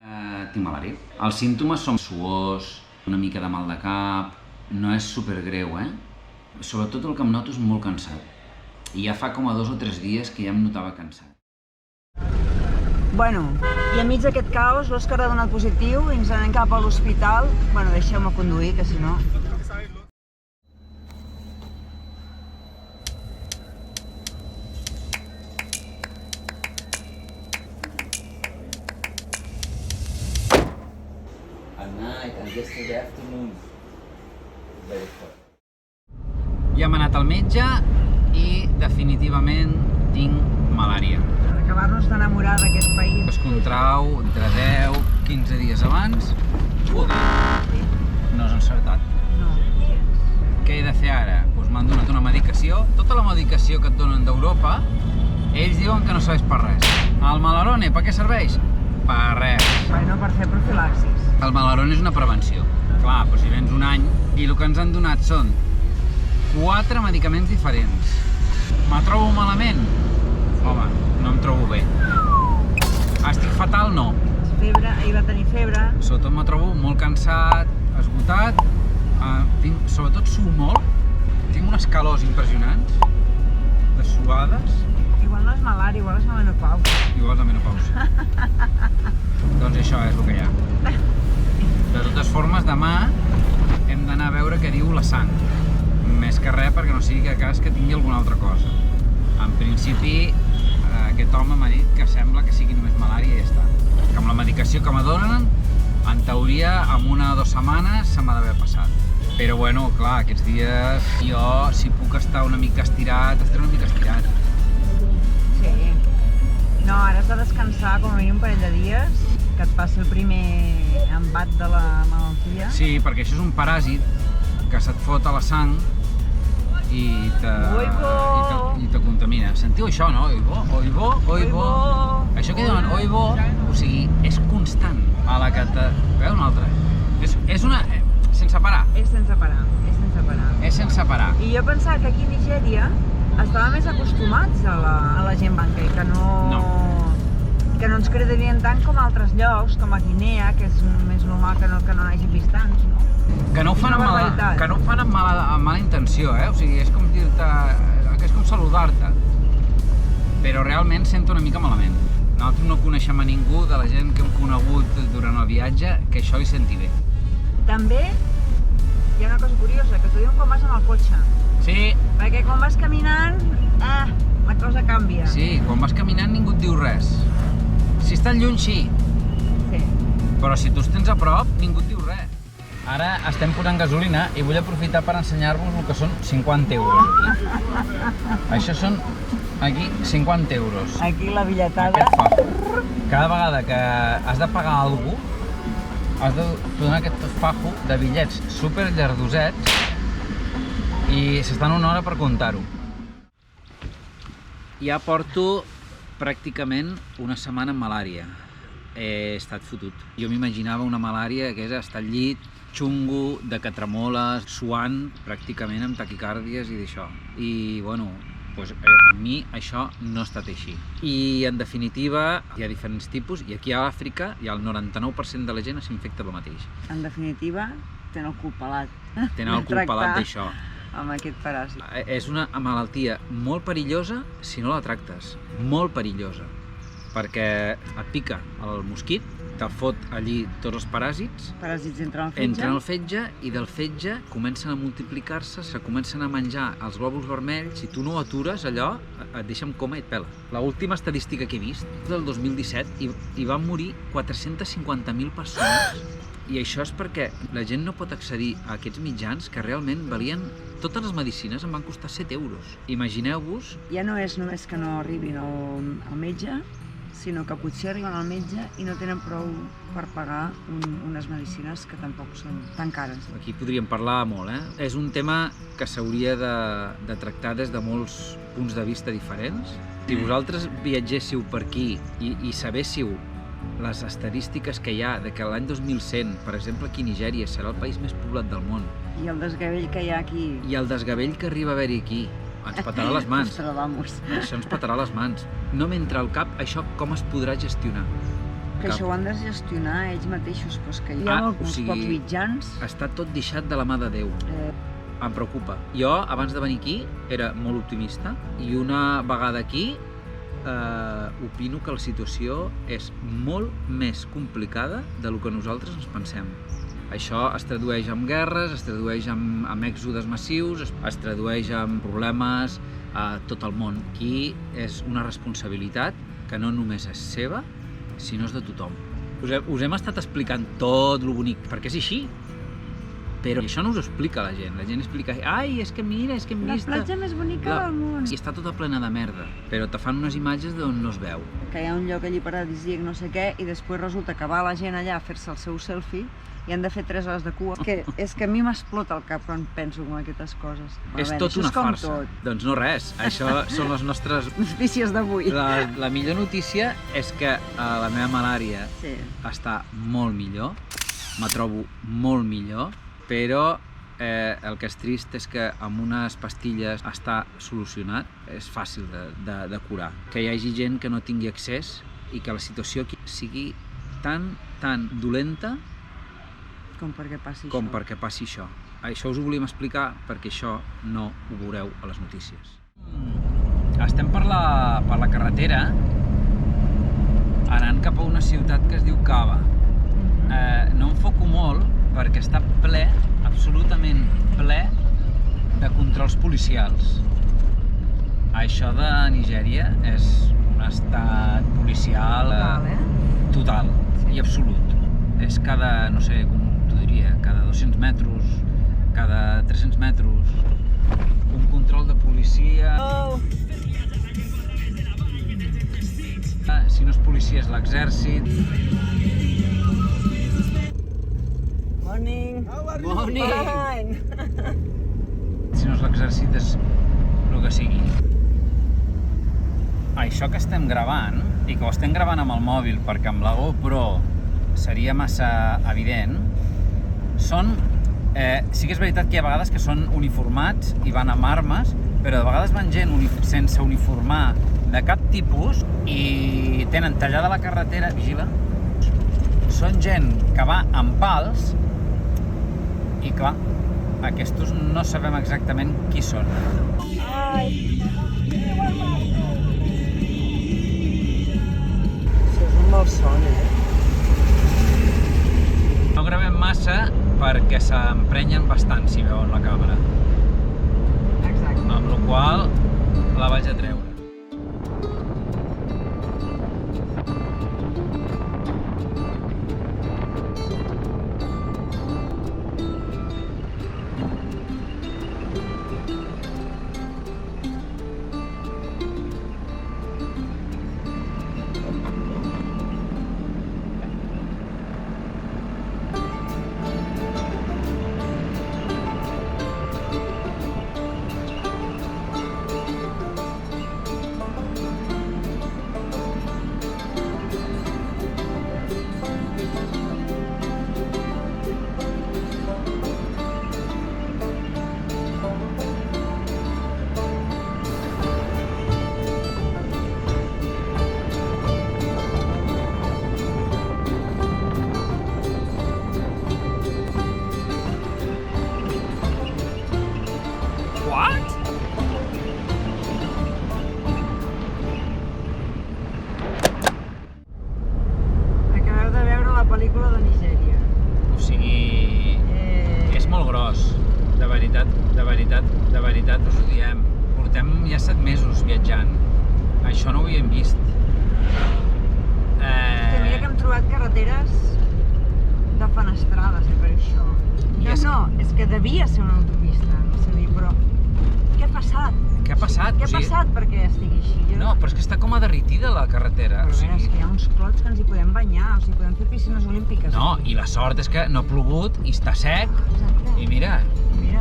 Tinc malària. Els símptomes són suors, una mica de mal de cap, no és supergreu, Sobretot el que em noto és molt cansat. I ja fa com a 2 o 3 dies que ja em notava cansat. Bueno, i enmig d'aquest caos, l'Òscar ha donat positiu i ens anem cap a l'hospital. Bueno, deixeu-me conduir, que si no... Ja hem anat al metge i definitivament tinc malària. Per acabar-nos d'enamorar d'aquest país. Es contrau entre 10-15 dies abans. Joder, no has encertat. No, gens. Què he de fer ara? Doncs m'han donat una medicació. Tota la medicació que et donen d'Europa, ells diuen que no serveix per res. El Malarone, per què serveix? Per res. Bueno, per fer profilaxis. El Malarone és una prevenció. Clar, però si vens un any i el que ens han donat són 4 medicaments diferents. Me trobo malament? Home, no em trobo bé. Estic fatal? No. Febre, ahir va tenir febre. Sobretot me trobo molt cansat, esgotat, sobretot suo molt, tinc unes calors impressionants, de suades. Igual no és malària, igual és la menopausa. Igual la menopausa. Doncs això és el que hi ha. De totes formes, demà hem d'anar a veure què diu la sang. Més que res perquè no sigui cas que tingui alguna altra cosa. En principi, aquest home m'ha dit que sembla que sigui només malària i ja està. Que amb la medicació que me donen, en teoria, en 1 o 2 setmanes se m'ha d'haver passat. Però bueno, clar, aquests dies jo, si puc estar una mica estirat, estaré una mica estirat. Sí. No, ara has de descansar com a mínim un parell de dies, que et passi el primer embat de la malaltia. Sí, perquè això és un paràsit que se't fot a la sang i te contamina. Sentiu això, no? Oibo, oibo, oibo. Això que diuen oibo, o sigui, és constant a la que te... Veu una altra? És una... sense parar. És sense parar, és sense parar. És sense parar. I jo pensava que aquí a Nigèria estàvem més acostumats a la gent banca i que no ens credarien tant com a altres llocs, com a Guinea, que és més normal que no n'hagi vist tants, no? Que no ho fan amb mala intenció, O sigui, és com dir-te... és com saludar-te. Però realment sento una mica malament. Nosaltres no coneixem a ningú de la gent que hem conegut durant el viatge que això li senti bé. També hi ha una cosa curiosa, que t'ho diuen quan vas amb el cotxe. Sí. Perquè quan vas caminant, la cosa canvia. Sí, quan vas caminant ningú et diu res. Si estàs lluny, sí. Sí. Però si tu els tens a prop, ningú et diu res. Ara estem posant gasolina i vull aprofitar per ensenyar-vos el que són 50 euros. Això són, aquí, 50 euros. Aquí la billetada. Aquest fajo. Cada vegada que has de pagar alguna cosa, has de donar aquest fajo de bitllets super llardosets i s'estan una hora per comptar-ho. Ja porto pràcticament una setmana amb malària. He estat fotut. Jo m'imaginava una malària que és estar al llit, xungo, de que tremoles, suant, pràcticament amb taquicàrdies i d'això. I, bueno, doncs, a mi això no ha estat així. I, en definitiva, hi ha diferents tipus, i aquí a Àfrica hi ha el 99% de la gent s'infecta del mateix. En definitiva, tenen el cul pelat. Tenen el cul pelat d'això. Amb aquest paràsit. És una malaltia molt perillosa si no la tractes. Molt perillosa. Perquè et pica el mosquit, te'l fot allí tots els paràsits. Paràsits entren al fetge. Entren al fetge i del fetge comencen a multiplicar-se, se comencen a menjar els glòbuls vermells. Si tu no atures allò, et deixa en coma i et pela. L'última estadística que he vist és del 2017 i van morir 450.000 persones. I això és perquè la gent no pot accedir a aquests mitjans que realment valien... Totes les medicines em van costar 7 euros. Imagineu-vos... Ja no és només que no arribin al metge, sinó que potser arriben al metge i no tenen prou per pagar unes medicines que tampoc són tan cares. Aquí podríem parlar molt, És un tema que s'hauria de tractar des de molts punts de vista diferents. Si vosaltres viatgéssiu per aquí i sabéssiu les estadístiques que hi ha de que l'any 2100, per exemple, aquí a Nigèria serà el país més poblat del món. I el desgavell que hi ha aquí. I el desgavell que arriba a haver-hi aquí. Ens petarà les mans. Ostres, vamos. Això ens petarà les mans. No m'entra al cap això com es podrà gestionar. Que això ho han de gestionar ells mateixos, però és que hi ha uns pocs mitjans. Està tot deixat de la mà de Déu. Em preocupa. Jo, abans de venir aquí, era molt optimista i una vegada aquí opino que la situació és molt més complicada del que nosaltres ens pensem. Això es tradueix en guerres, es tradueix en èxodes massius, es tradueix en problemes a tot el món. Aquí és una responsabilitat que no només és seva, sinó és de tothom. Us hem estat explicant tot lo bonic, perquè és així. Però això no us ho explica la gent. La gent explica, ai, és que mira, és que hem vist... La platja més bonica del món. I està tota plena de merda, però te fan unes imatges d'on no es veu. Que hi ha un lloc allí paradisíac, no sé què, i després resulta que va la gent allà a fer-se el seu selfie i han de fer 3 hores de cua. És que a mi m'explota el cap quan penso en aquestes coses. És tot una farsa. Doncs no res, això són les nostres... notícies d'avui. La millor notícia és que la meva malària està molt millor, me trobo molt millor, però el que és trist és que amb unes pastilles està solucionat, és fàcil de curar. Que hi hagi gent que no tingui accés i que la situació aquí sigui tan dolenta com perquè passi això. Això us ho volíem explicar perquè això no ho veureu a les notícies. Estem per la carretera anant cap a una ciutat que es diu Cava. No enfoco molt perquè està ple, absolutament ple, de controls policials. Això de Nigèria és un estat policial total i absolut. És cada, no sé com t'ho diria, cada 200 metres, cada 300 metres, un control de policia. Si no és policia és l'exèrcit. Morning! Morning! Si no és l'exèrcit és el que sigui. Això que estem gravant, i que ho estem gravant amb el mòbil perquè amb la GoPro seria massa evident, són... sí que és veritat que hi ha vegades que són uniformats i van amb armes, però de vegades van gent sense uniformar de cap tipus i tenen tallada la carretera, vigila, són gent que va amb pals i clar, aquests no sabem exactament qui són. Això és un malson, No gravem massa perquè s'emprenyen bastant si veuen la càmera. Exacte. Amb la qual la vaig a treure. pel·lícula de Nigèria. O sigui, és molt gros, de veritat us ho diem. Portem ja 7 mesos viatjant, això no ho havíem vist. Que mira que hem trobat carreteres defenestrades per això. No, és que devia ser una autopista, no sé dir, però què ha passat? Què ha passat? Què ha passat perquè estigui així? No, però és que està com a derritida la carretera. Però a veure, és que hi ha uns clots que ens hi podem banyar, o sigui, podem fer piscines olímpiques. No, i la sort és que no ha plogut i està sec. Exacte. I mira,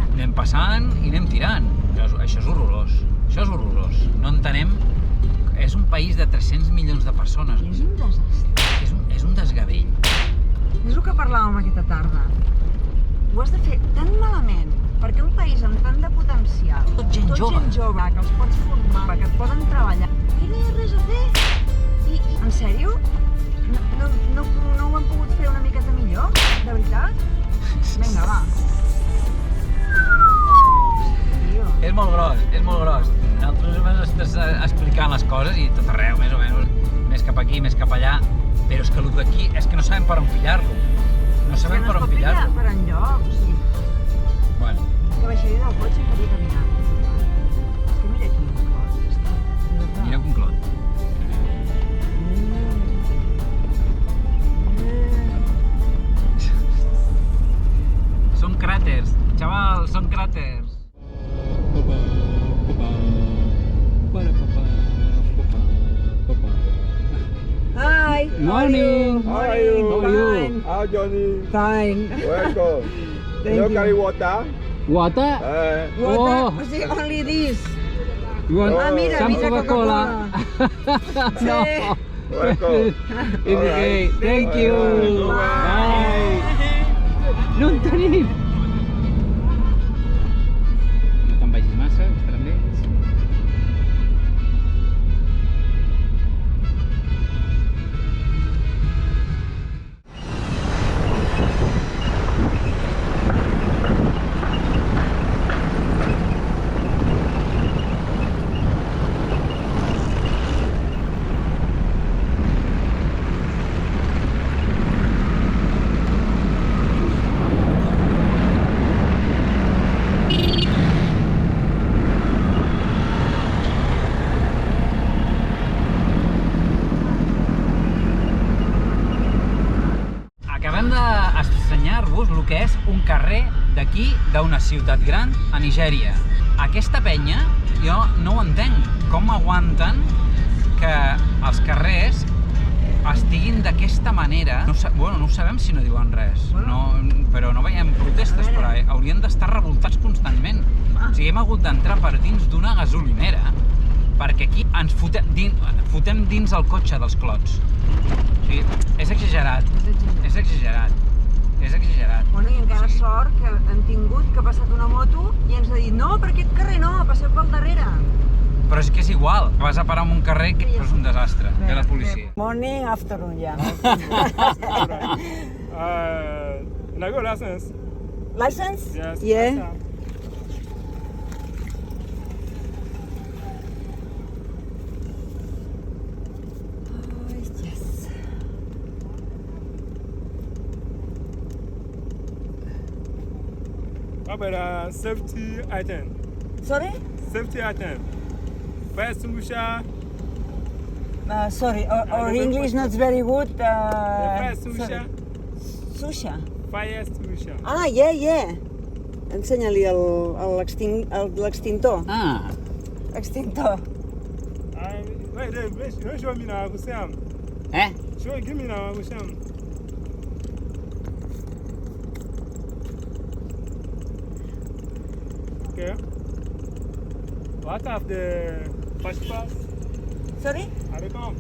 anem passant i anem tirant. Això és horrorós, això és horrorós. No entenem, és un país de 300 milions de persones. És un desastre. És un desgavell. És el que parlàvem aquesta tarda. Ho has de fer tan malament, perquè un país amb tant de potencial, tot gent jove, que els pots formar, que et poden treballar, i no hi ha res a fer. I en sèrio? No no ho hem pogut fer una miqueta millor? De veritat? Vinga, va. Tio. És molt gros, és molt gros. Nosaltres només estàs explicant les coses i tot arreu, més o menys, més cap aquí, més cap allà, però és que el d'aquí és que no sabem per on pillar-lo. No sabem per on pillar-lo. Per enlloc, o sigui, Bueno, que baixaria del cotxe i faria caminar. És que mira quin cos, és que... mira un clot. Són cràters, xaval, són cràters. Hi! Morning! How are you? How are you? How Johnny? Fine. Welcome. Thank you you. carry water? Water? Water? Oh. O sigui, only this. You want Ah, mira, some mira Coca-Cola? Sí. No. Welcome. It's okay. Thank you. Bye. No en tenim. No te'n vagis massa, estarà amb ells. Acabem d'ensenyar-vos el que és un carrer d'aquí, d'una ciutat gran, a Nigèria. Aquesta penya, jo no ho entenc. Com aguanten que els carrers estiguin d'aquesta manera? No ho sabem si no diuen res, però no veiem protestes, però haurien d'estar revoltats constantment. O sigui, hem hagut d'entrar per dins d'una gasolinera perquè aquí ens fotem dins el cotxe dels clots. O sigui, és exagerat. És exagerat. És exagerat. Bueno, i encara sort que hem tingut que ha passat una moto i ens ha dit no, per aquest carrer no, passeu pel darrere. Però és que és igual, vas a parar en un carrer que és un desastre, de la policia. Morning, afternoon, ja. I got license. License? Yes. Yeah. Yes. How about safety item? Sorry? Safety item. Fire extinguisher. Sorry, our English not very good. Fire extinguisher. Susha. Fire extinguisher. Ah, yeah. Ensenya-li l'extintor. Ah, Extintor. Wait, show me now, Sam. Give me now, Sam. Okay. What of the first pass? Sorry? Are they come?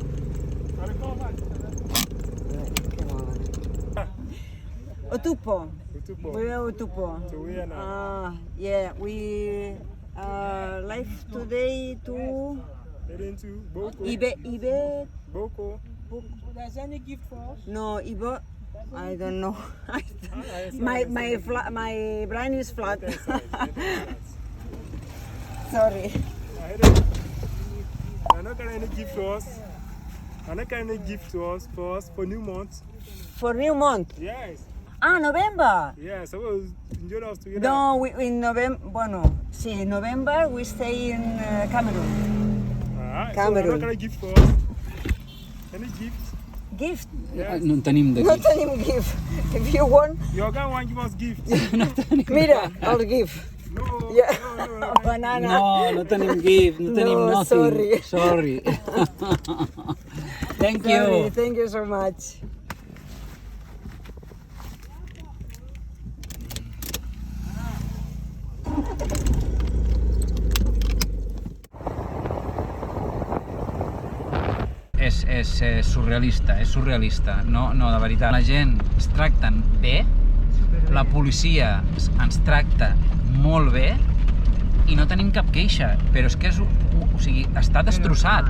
Otupo. Utupo. We are Otupo. So we are now. Yeah, we live today to Heading to Boko. Ibe. Boko. There's any gift for us? No, Ibo. I don't know. It's My brain is flat. Sorry. Sorry. I'm not getting any gift to us. I'm not getting any gift to us for new month. For new month. Yes. Ah, November. Yeah, so we'll enjoy us together. No, in November. Bueno, sí, November we stay in Cameroon. Alright. Cameroon. So I'm not getting gift for us. Any gift? Gift? Yes. no en tenim No d'aquí. tenim gift. If you want, Your guy want give us gift. mira, I'll give. No. Yeah. No. Banana. No tenim gift, no tenim No, nothing. Sorry. Thank Sorry, you. thank you so much. És surrealista. No, de veritat. La gent es tracten bé, la policia ens tracta molt bé i no tenim cap queixa, però és que o sigui, està destrossat.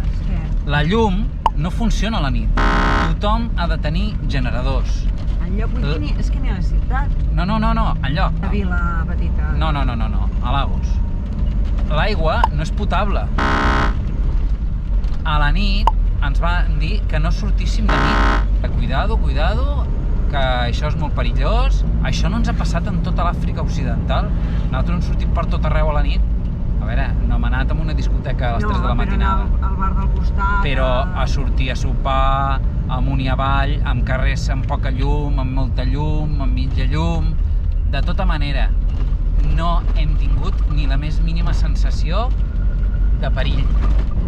La llum no funciona a la nit. Tothom ha de tenir generadors. Enlloc, vull dir, és que ni a la ciutat, No, enlloc. la vila petita. No, a Lagos. L'aigua no és potable. A la nit ens van dir que no sortíssim de nit. Cuidado, que això és molt perillós. Això no ens ha passat en tota l'Àfrica Occidental. Nosaltres hem sortit per tot arreu a la nit. A veure, no hem anat a una discoteca a les 3 de la matinada. No, al bar del costat... Però a sortir a sopar, amunt i avall, amb carrers amb poca llum, amb molta llum, amb mitja llum... De tota manera, no hem tingut ni la més mínima sensació de perill.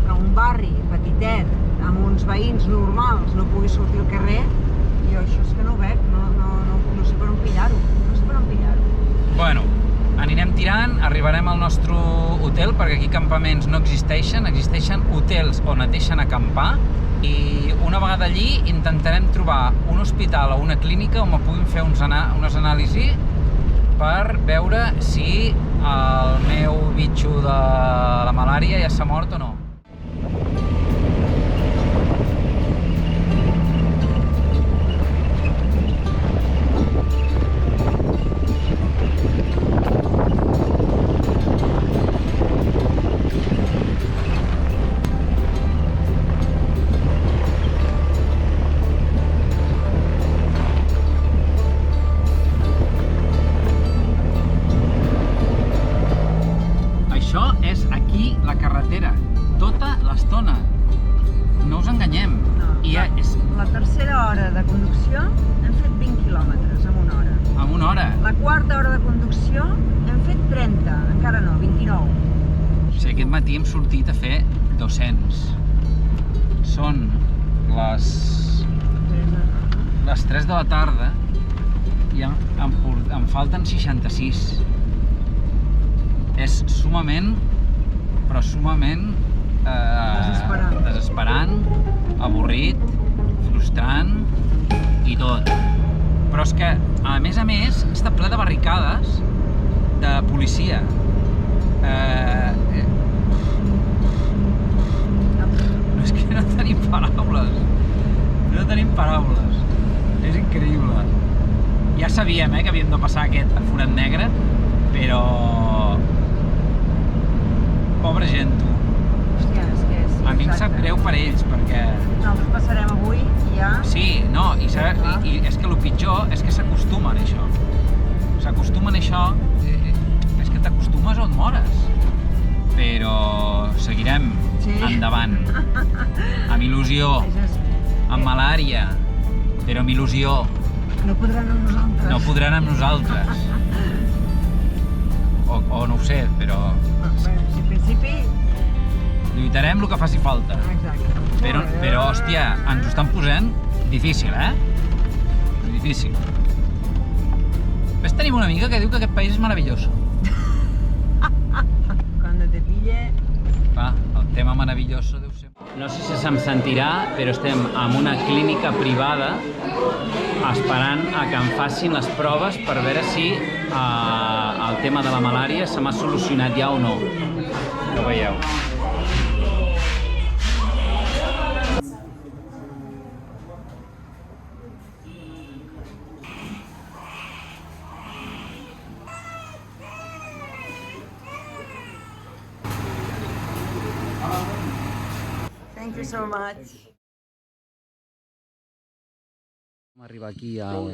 Que un barri petitet, amb uns veïns normals, no pugui sortir al carrer, jo això és que no ho veig, no sé per on pillar-ho, Bueno, anirem tirant, arribarem al nostre hotel, perquè aquí campaments no existeixen, existeixen hotels on et deixen acampar, i una vegada allí intentarem trobar un hospital o una clínica on me puguin fer unes anàlisis per veure si el meu bitxo de la malària ja s'ha mort o no. Això és aquí la carretera, tota l'estona. No us enganyem. I ja és La tercera hora de conducció hem fet 20 quilòmetres en una hora. en una hora. La quarta hora de conducció hem fet 30, encara no, 29. O sigui, aquest matí hem sortit a fer 200. Són les 3 de la tarda i em falten 66. És sumament, però sumament desesperant, avorrit, frustrant i tot. Però és que, a més, està ple de barricades de policia. És que no tenim paraules. No tenim paraules. És increïble. Ja sabíem que havíem de passar aquest forat negre, però... Pobra gent, tu. Hòstia, és que sí, A mi em sap greu per ells, perquè... Nosaltres passarem avui i ja... Sí, no, i és que el pitjor és que s'acostumen a això. S'acostumen a això, és que t'acostumes on mores. Però seguirem endavant, amb il·lusió, amb malària, però amb il·lusió. No podran amb nosaltres. No podran amb nosaltres. O no ho sé, però En principi... lluitarem el que faci falta. Exacte. Però, hòstia, ens ho estan posant difícil, Difícil. Ves, tenim una amiga que diu que aquest país és maravilloso. Cuando te pille... Clar, el tema maravilloso deu ser... No sé si se'm sentirà, però estem en una clínica privada esperant a que em facin les proves per veure si el tema de la malària se m'ha solucionat ja o no. Ja ho veieu. Thank you so much. Vam arribar aquí al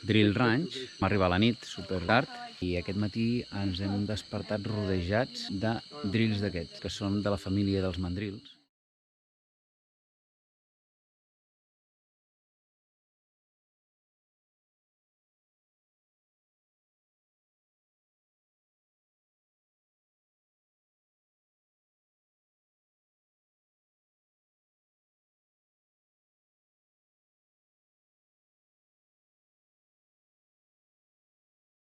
Drill Ranch, vam arribar a la nit, super tard, i aquest matí ens hem despertat rodejats de drills d'aquests, que són de la família dels mandrils.